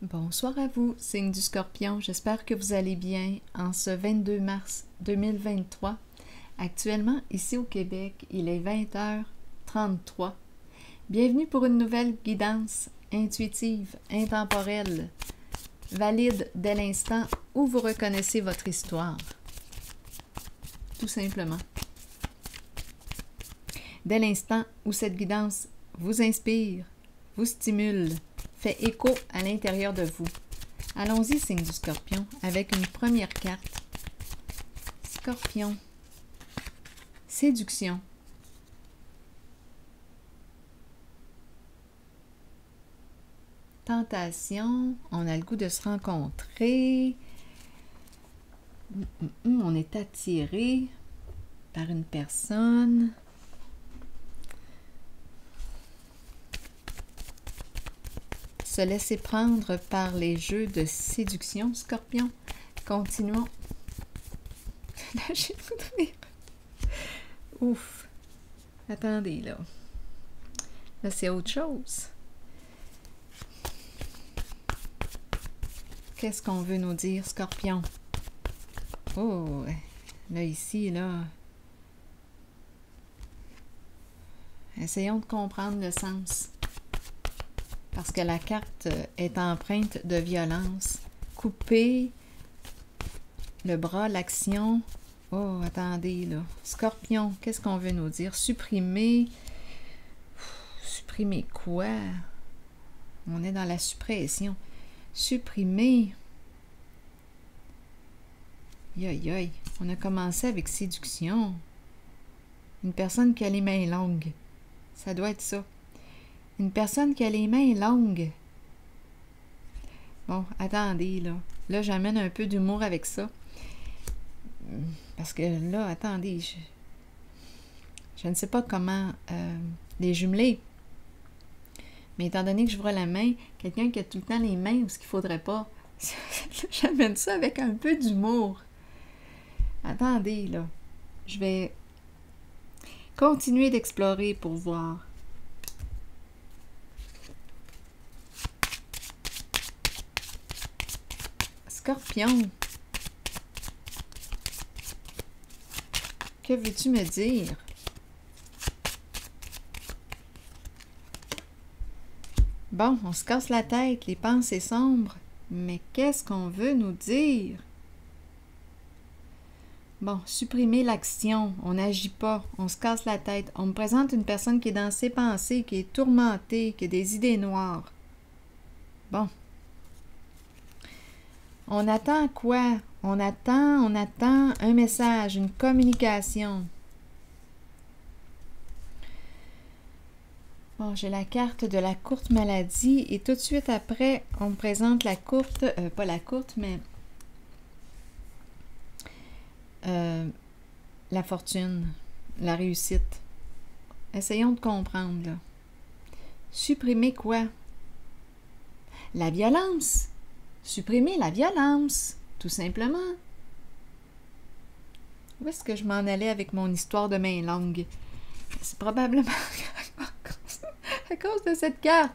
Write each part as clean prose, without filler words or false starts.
Bonsoir à vous, signe du Scorpion. J'espère que vous allez bien en ce 22 mars 2023. Actuellement, ici au Québec, il est 20h33. Bienvenue pour une nouvelle guidance intuitive, intemporelle, valide dès l'instant où vous reconnaissez votre histoire. Tout simplement. Dès l'instant où cette guidance vous inspire, vous stimule, fait écho à l'intérieur de vous. Allons-y, signe du Scorpion, avec une première carte. Scorpion. Séduction. Tentation. On a le goût de se rencontrer. On est attiré par une personne. Se laisser prendre par les jeux de séduction, Scorpion. Continuons. Là, j'ai le goût de rire. Ouf. Attendez, là. Là, c'est autre chose. Qu'est-ce qu'on veut nous dire, Scorpion? Oh, là, ici, là. Essayons de comprendre le sens. Parce que la carte est empreinte de violence. Couper le bras, l'action. Oh, attendez, là. Scorpion, qu'est-ce qu'on veut nous dire? Supprimer. Supprimer quoi? On est dans la suppression. Supprimer. Aïe, aïe. On a commencé avec séduction. Une personne qui a les mains longues. Ça doit être ça. Une personne qui a les mains longues. Bon, attendez, là. Là, j'amène un peu d'humour avec ça. Parce que là, attendez, je ne sais pas comment les jumeler. Mais étant donné que je vois la main, quelqu'un qui a tout le temps les mains où ce qu'il ne faudrait pas, j'amène ça avec un peu d'humour. Attendez, là. Je vais continuer d'explorer pour voir. Scorpion. Que veux-tu me dire? Bon, on se casse la tête, les pensées sombres. Mais qu'est-ce qu'on veut nous dire? Bon, supprimer l'action. On n'agit pas. On se casse la tête. On me présente une personne qui est dans ses pensées, qui est tourmentée, qui a des idées noires. Bon. On attend quoi? On attend un message, une communication. Bon, j'ai la carte de la courte maladie et tout de suite après, on me présente la courte, pas la courte, mais la fortune, la réussite. Essayons de comprendre, là. Supprimer quoi? La violence. Supprimer la violence, tout simplement. Où est-ce que je m'en allais avec mon histoire de main longue? C'est probablement à cause de cette carte.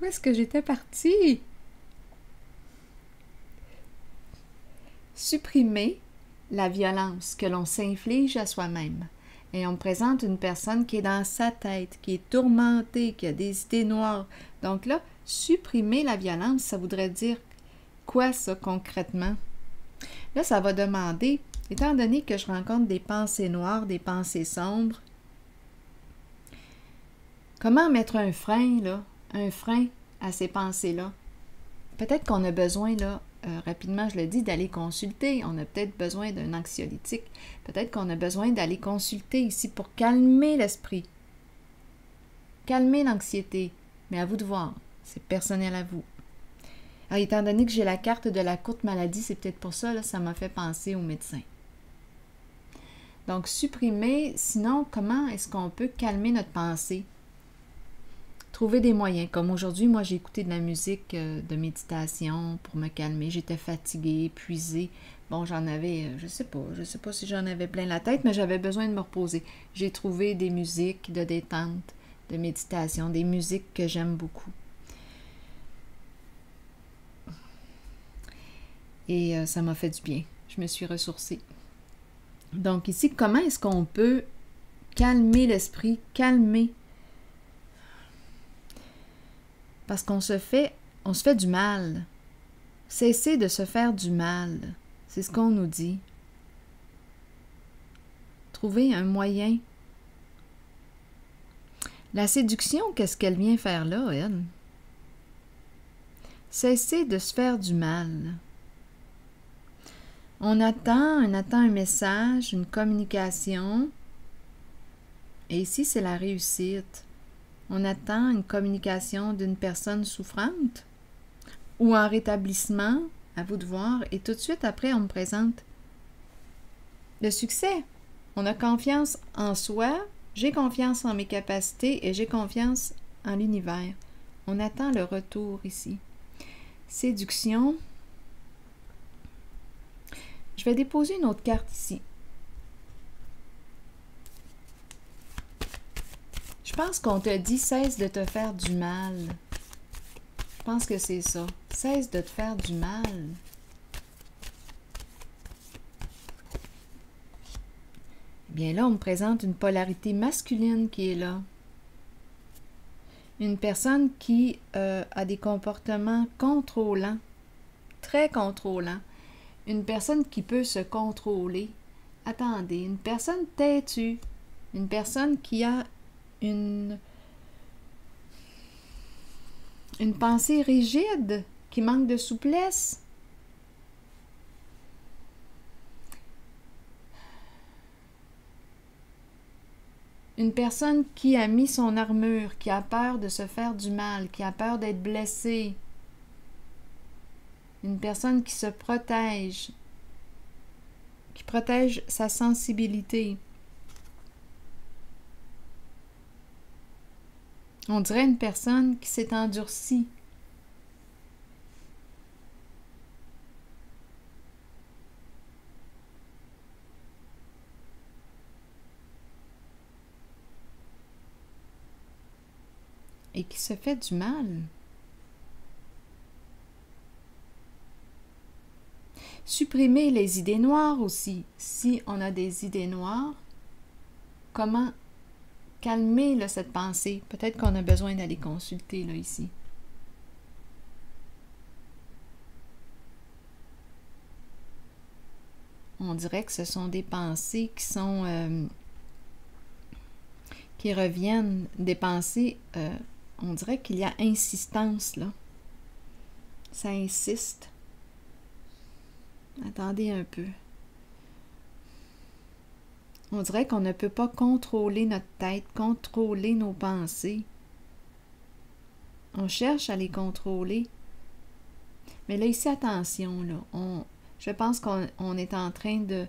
Où est-ce que j'étais partie? Supprimer la violence que l'on s'inflige à soi-même. Et on me présente une personne qui est dans sa tête, qui est tourmentée, qui a des idées noires. Donc là, supprimer la violence, ça voudrait dire quoi ça concrètement? Là, ça va demander, étant donné que je rencontre des pensées noires, des pensées sombres, comment mettre un frein, là, un frein à ces pensées-là? Peut-être qu'on a besoin, là, rapidement, je le dis, d'aller consulter. On a peut-être besoin d'un anxiolytique. Peut-être qu'on a besoin d'aller consulter ici pour calmer l'esprit. Calmer l'anxiété. Mais à vous de voir. C'est personnel à vous. Alors, étant donné que j'ai la carte de la courte maladie, c'est peut-être pour ça, là, ça m'a fait penser au médecin. Donc, supprimer. Sinon, comment est-ce qu'on peut calmer notre pensée? Trouver des moyens. Comme aujourd'hui, moi, j'ai écouté de la musique de méditation pour me calmer. J'étais fatiguée, épuisée. Bon, j'en avais, je sais pas si j'en avais plein la tête, mais j'avais besoin de me reposer. J'ai trouvé des musiques de détente, de méditation, des musiques que j'aime beaucoup. Et ça m'a fait du bien. Je me suis ressourcée. Donc ici, comment est-ce qu'on peut calmer l'esprit, calmer? Parce qu'on se fait du mal. Cessez de se faire du mal. C'est ce qu'on nous dit. Trouvez un moyen. La séduction, qu'est-ce qu'elle vient faire là, elle? Cessez de se faire du mal. On attend un message, une communication. Et ici, c'est la réussite. On attend une communication d'une personne souffrante ou en rétablissement, à vous de voir. Et tout de suite après, on me présente le succès. On a confiance en soi, j'ai confiance en mes capacités et j'ai confiance en l'univers. On attend le retour ici. Séduction. Je vais déposer une autre carte ici. Je pense qu'on te dit « cesse de te faire du mal ». Je pense que c'est ça. Cesse de te faire du mal. Bien là, on me présente une polarité masculine qui est là. Une personne qui a des comportements contrôlants, très contrôlants. Une personne qui peut se contrôler. Attendez, une personne têtue. Une personne qui a une pensée rigide, qui manque de souplesse. Une personne qui a mis son armure, qui a peur de se faire du mal, qui a peur d'être blessée. Une personne qui se protège, qui protège sa sensibilité. On dirait une personne qui s'est endurcie. Et qui se fait du mal. Supprimer les idées noires aussi. Si on a des idées noires, comment calmer là, cette pensée? Peut-être qu'on a besoin d'aller consulter là, ici. On dirait que ce sont des pensées qui sont qui reviennent, des pensées, on dirait qu'il y a insistance là. Ça insiste. Attendez un peu. On dirait qu'on ne peut pas contrôler notre tête, contrôler nos pensées. On cherche à les contrôler. Mais là, ici, attention, là. Je pense qu'on est en train de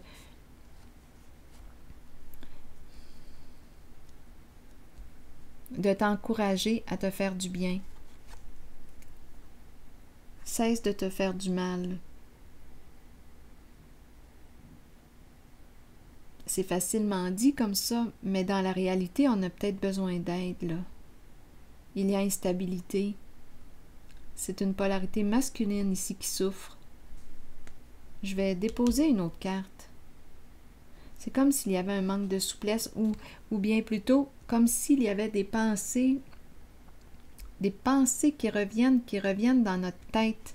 t'encourager à te faire du bien. Cesse de te faire du mal. C'est facilement dit comme ça, mais dans la réalité, on a peut-être besoin d'aide, là. Il y a instabilité. C'est une polarité masculine ici qui souffre. Je vais déposer une autre carte. C'est comme s'il y avait un manque de souplesse ou bien plutôt comme s'il y avait des pensées qui reviennent dans notre tête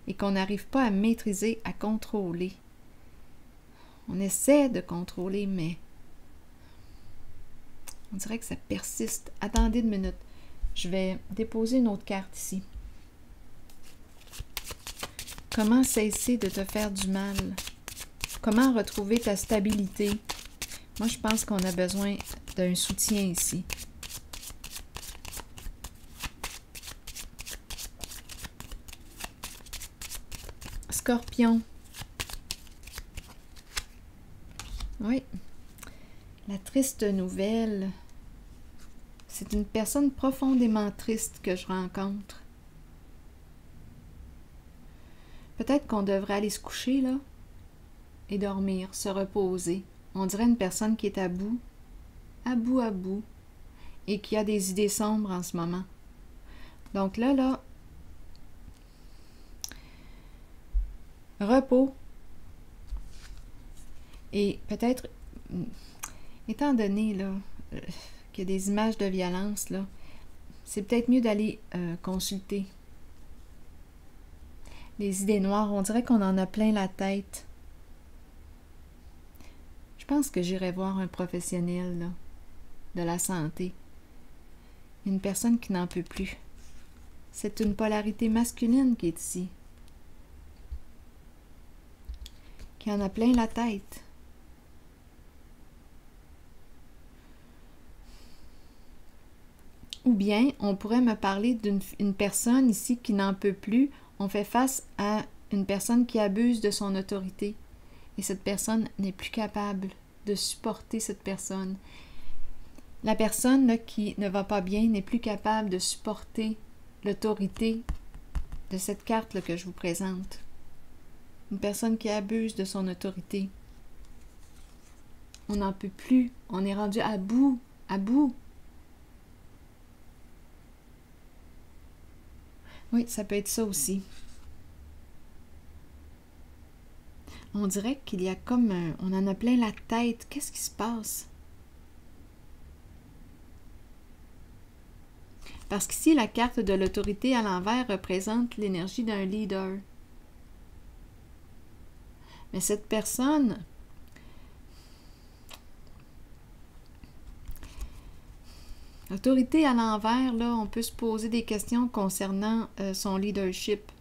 et qu'on n'arrive pas à maîtriser, à contrôler. On essaie de contrôler, mais on dirait que ça persiste. Attendez une minute. Je vais déposer une autre carte ici. Comment cesser de te faire du mal? Comment retrouver ta stabilité? Moi, je pense qu'on a besoin d'un soutien ici. Scorpion. Oui. La triste nouvelle. C'est une personne profondément triste que je rencontre. Peut-être qu'on devrait aller se coucher, là, et dormir, se reposer. On dirait une personne qui est à bout, à bout, à bout. et qui a des idées sombres en ce moment. Donc là, repos. Et peut-être, étant donné là, qu'il y a des images de violence, là, c'est peut-être mieux d'aller consulter. Les idées noires, on dirait qu'on en a plein la tête. Je pense que j'irai voir un professionnel là, de la santé. Une personne qui n'en peut plus. C'est une polarité masculine qui est ici. Qui en a plein la tête. Ou bien, on pourrait me parler d'une personne ici qui n'en peut plus. On fait face à une personne qui abuse de son autorité. Et cette personne n'est plus capable de supporter cette personne. La personne là, qui ne va pas bien n'est plus capable de supporter l'autorité de cette carte là, que je vous présente. Une personne qui abuse de son autorité. On n'en peut plus. On est rendu à bout. À bout. Oui, ça peut être ça aussi. On dirait qu'il y a comme on en a plein la tête. Qu'est-ce qui se passe? Parce qu'ici, la carte de l'autorité à l'envers représente l'énergie d'un leader. Mais cette personne, l'autorité à l'envers, là, on peut se poser des questions concernant son leadership.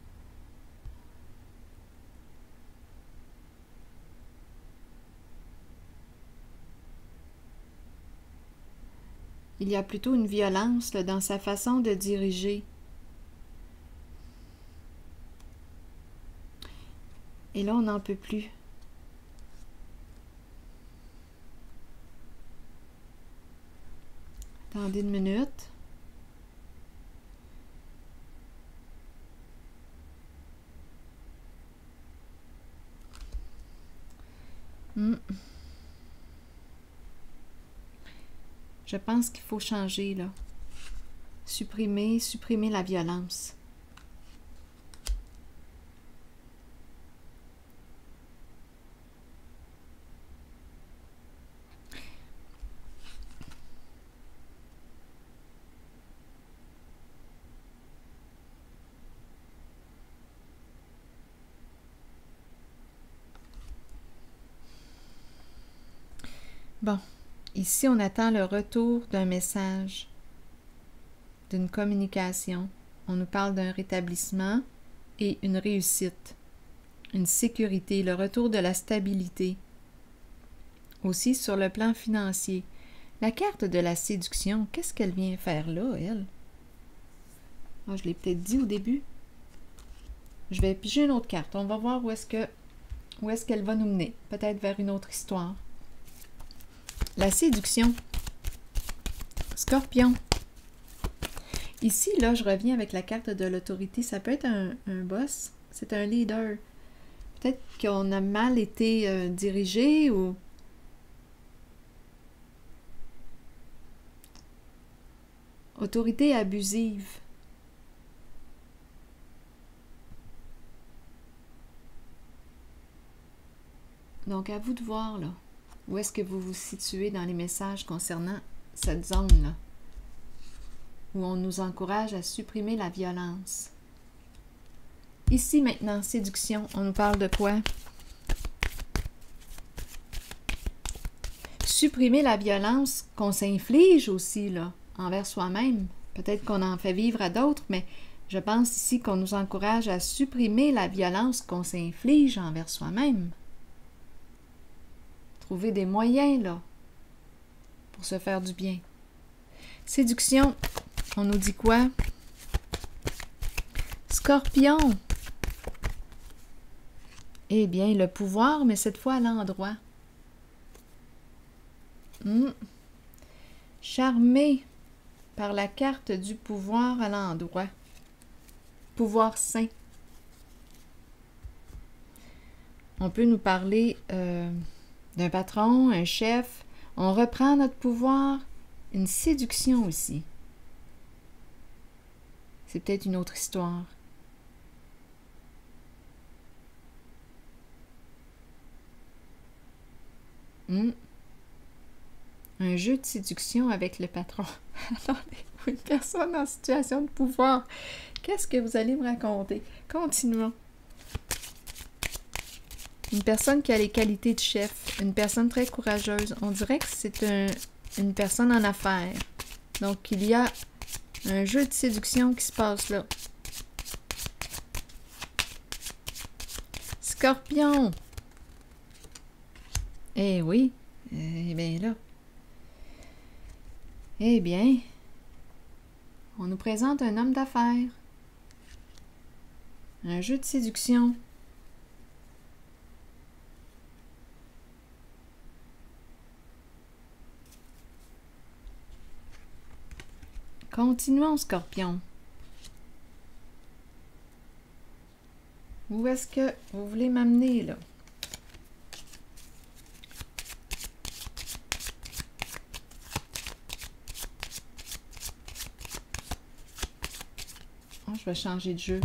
Il y a plutôt une violence là, dans sa façon de diriger. Et là, on n'en peut plus. Attendez une minute. Je pense qu'il faut changer, là. Supprimer la violence. Bon. Ici, on attend le retour d'un message, d'une communication. On nous parle d'un rétablissement et une réussite, une sécurité, le retour de la stabilité. Aussi, sur le plan financier, la carte de la séduction, qu'est-ce qu'elle vient faire là, elle? Ah, je l'ai peut-être dit au début. Je vais piger une autre carte. On va voir où est-ce qu'elle va nous mener. Peut-être vers une autre histoire. La séduction. Scorpion. Ici, là, je reviens avec la carte de l'autorité. Ça peut être un boss. C'est un leader. Peut-être qu'on a mal été dirigé ou... Autorité abusive. Donc, à vous de voir, là. Où est-ce que vous vous situez dans les messages concernant cette zone-là? Où on nous encourage à supprimer la violence. Ici, maintenant, séduction, on nous parle de quoi? Supprimer la violence qu'on s'inflige aussi, là, envers soi-même. Peut-être qu'on en fait vivre à d'autres, mais je pense ici qu'on nous encourage à supprimer la violence qu'on s'inflige envers soi-même. Trouver des moyens, là, pour se faire du bien. Séduction, on nous dit quoi? Scorpion. Eh bien, le pouvoir, mais cette fois à l'endroit. Charmé par la carte du pouvoir à l'endroit. Pouvoir sain. On peut nous parler d'un patron, un chef. On reprend notre pouvoir une séduction aussi. C'est peut-être une autre histoire. Un jeu de séduction avec le patron. Attendez, une personne en situation de pouvoir. Qu'est-ce que vous allez me raconter? Continuons. Une personne qui a les qualités de chef, une personne très courageuse. On dirait que c'est une personne en affaires. Donc, il y a un jeu de séduction qui se passe là. Scorpion! Eh oui, eh bien là. Eh bien, on nous présente un homme d'affaires. Un jeu de séduction. Continuons, Scorpion. Où est-ce que vous voulez m'amener, là? Oh, je vais changer de jeu.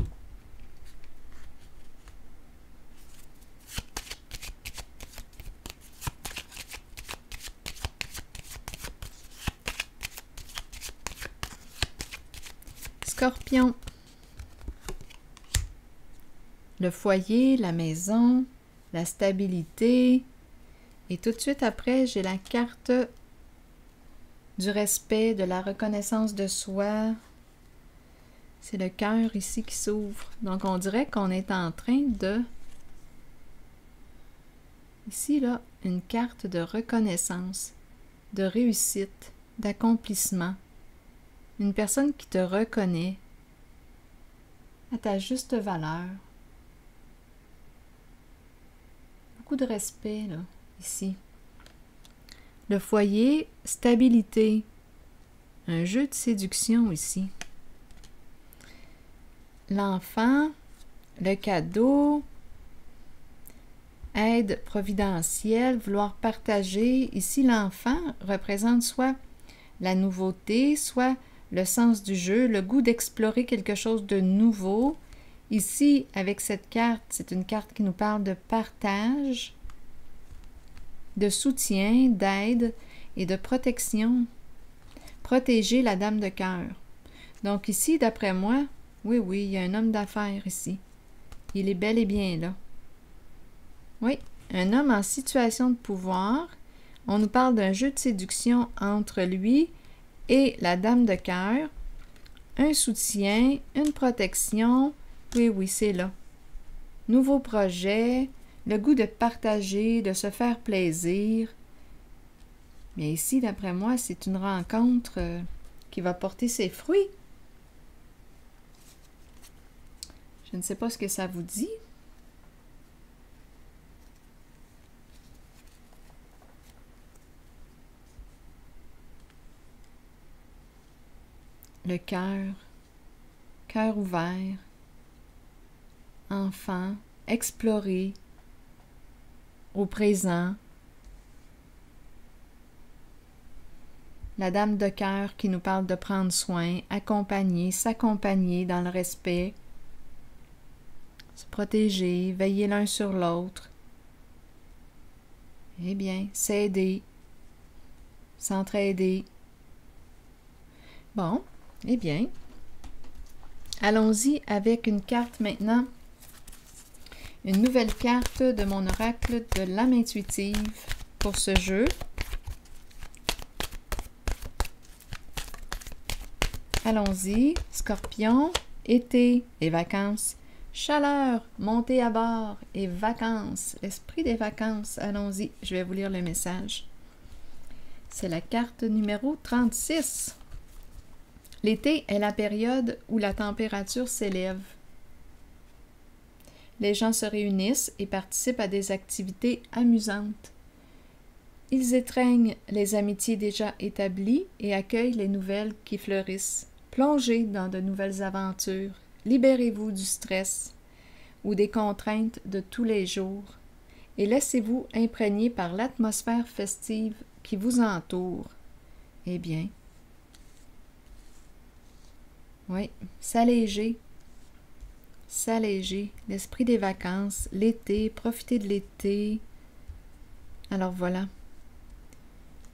Scorpion. Le foyer, la maison, la stabilité. Et tout de suite après, j'ai la carte du respect, de la reconnaissance de soi. C'est le cœur ici qui s'ouvre. Donc, on dirait qu'on est en train de... Ici, là, une carte de reconnaissance, de réussite, d'accomplissement. Une personne qui te reconnaît à ta juste valeur. Beaucoup de respect, là, ici. Le foyer, stabilité. Un jeu de séduction ici. L'enfant, le cadeau, aide providentielle, vouloir partager. Ici, l'enfant représente soit la nouveauté, soit le sens du jeu, le goût d'explorer quelque chose de nouveau. Ici, avec cette carte, c'est une carte qui nous parle de partage, de soutien, d'aide et de protection. Protéger la dame de cœur. Donc ici, d'après moi, oui, il y a un homme d'affaires ici. Il est bel et bien là. Oui, un homme en situation de pouvoir. On nous parle d'un jeu de séduction entre lui et la dame de cœur. Un soutien, une protection. Oui, c'est là. Nouveau projet, le goût de partager, de se faire plaisir. Mais ici, d'après moi, c'est une rencontre qui va porter ses fruits. Je ne sais pas ce que ça vous dit. Le cœur, cœur ouvert, enfant, explorer, au présent. La dame de cœur qui nous parle de prendre soin, accompagner, s'accompagner dans le respect, se protéger, veiller l'un sur l'autre. Eh bien, s'aider, s'entraider. Bon, eh bien, allons-y avec une carte maintenant. Une nouvelle carte de mon oracle de l'âme intuitive pour ce jeu. Allons-y, Scorpion, été et vacances, chaleur, montée à bord et vacances, l'esprit des vacances. Allons-y, je vais vous lire le message. C'est la carte numéro 36. L'été est la période où la température s'élève. Les gens se réunissent et participent à des activités amusantes. Ils étreignent les amitiés déjà établies et accueillent les nouvelles qui fleurissent. Plongez dans de nouvelles aventures. Libérez-vous du stress ou des contraintes de tous les jours et laissez-vous imprégner par l'atmosphère festive qui vous entoure. Eh bien, oui, s'alléger, s'alléger, l'esprit des vacances, l'été, profiter de l'été. Alors voilà,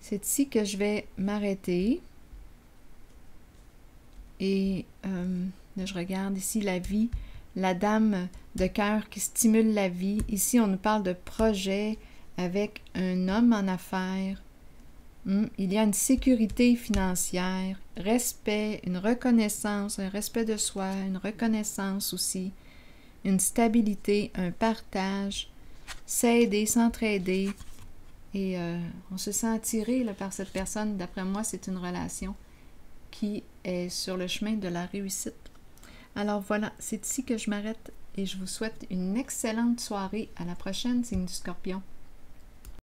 c'est ici que je vais m'arrêter. Et là, je regarde ici la vie, la dame de cœur qui stimule la vie. Ici, on nous parle de projet avec un homme en affaires. Il y a une sécurité financière, respect, une reconnaissance, un respect de soi, une reconnaissance aussi, une stabilité, un partage, s'aider, s'entraider. Et on se sent attiré là, par cette personne. D'après moi, c'est une relation qui est sur le chemin de la réussite. Alors voilà, c'est ici que je m'arrête et je vous souhaite une excellente soirée. À la prochaine, signe du Scorpion.